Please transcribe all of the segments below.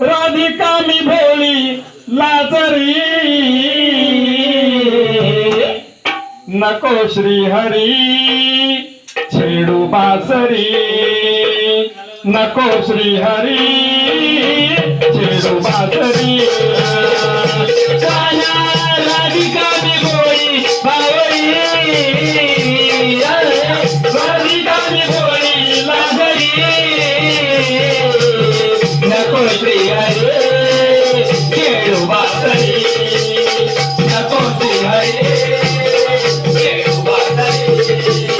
राधिका मी भोळी लाजरी नको श्रीहरी छेडू बासरी नको श्रीहरी छेडू बासरी राधिका मी भोळी बावळी राधिका मी भोळी लाजरी नको श्रीहरी छेडू बासरी नको श्रीहरी छेडू बासरी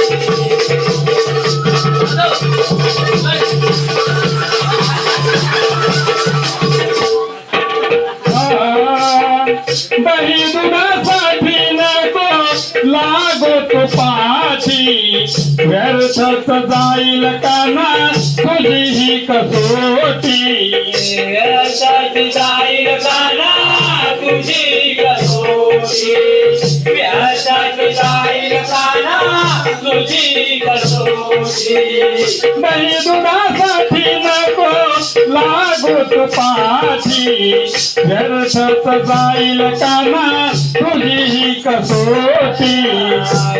दही दुधासाठी नको लागो तो पाठी व्यर्थच जाईल काना तुझी ही कसोटी व्यासाची जाईल काना तुझी कसोटी व्यासाची जाईल काना तुझी कसोटी दही दुधासाठी नको लागो तो पाठी व्यर्थच जाईल काना तुझी ही कसोटी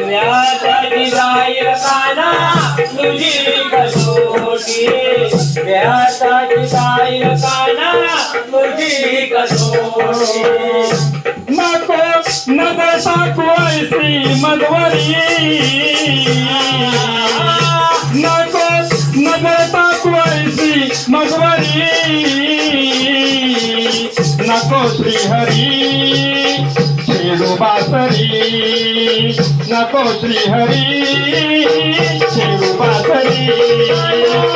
व्यासाची जाईल काना तुझी कसोटी व्यासाची जाईल काना तुझी कसोटी नको नजर टाकवायची मधवरी नको नजर टाकवायची मधवरी नको श्रीहरी छेडू बासरी नको श्रीहरी छेडू बासरी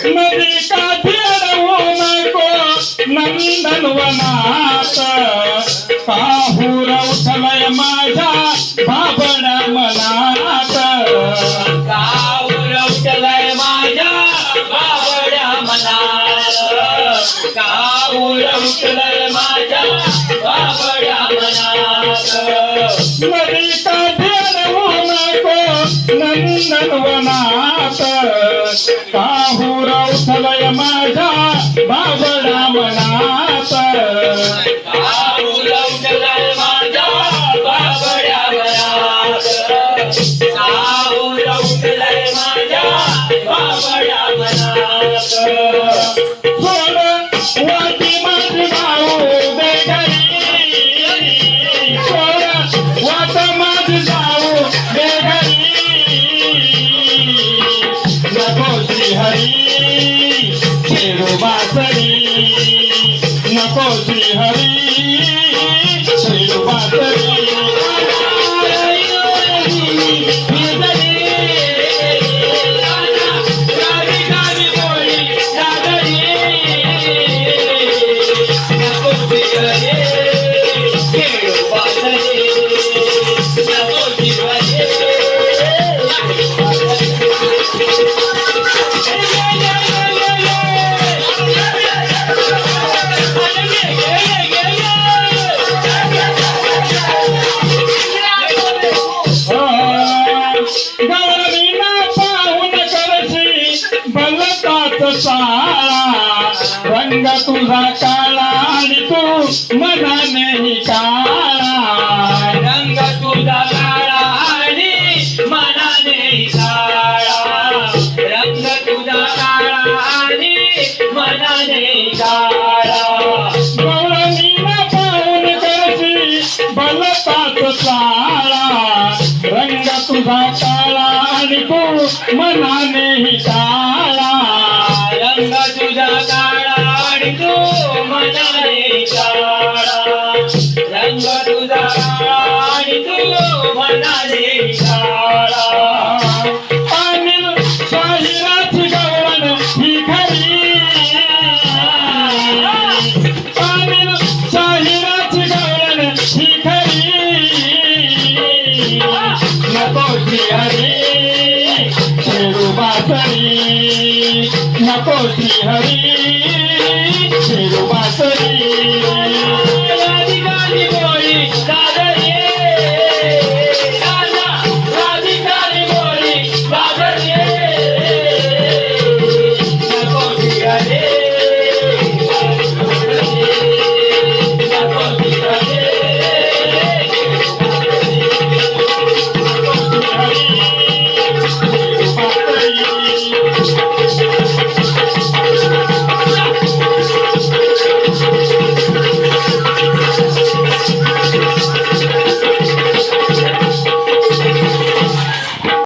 नदी काठी अडवू नको नंदनवनात काहूर उठलय माझ्या बाबड्या मनात काहूर उठलय माझ्या बाबड्या मनात काहूर उठलय माझ्या बाबड्या मनात नदी काठी अडवू नको नंदनवनात काहूर उठलय माझ्या बाबड्या मनात काहूर उठलय माझ्या बाबड्या मनात काहूर उठलय माझ्या बाबड्या मनात सोड वाटी माझी जाऊ दे घरी सोड वाट माझी जाऊ दे घरी नको श्रीहरी छेडू बासरी नको श्रीहरी छेडू बासरी रंग तुझा काळा आणि तू मनाने काळा रंग तुझा काळा आणि मनाने काळा रंग तुझा काळा आणि मनाने काळा गवळणीला पाहून करशी बलतात चाळा रंग तुझा काळा आणि तू मनाने काळा रंग तुझा काळा आणि तू मनाने काळा रंग तुझा काळा आणि तू मनाने काळा नको श्रीहरी शेरू बासरी नको श्रीहरी शेरू बासरी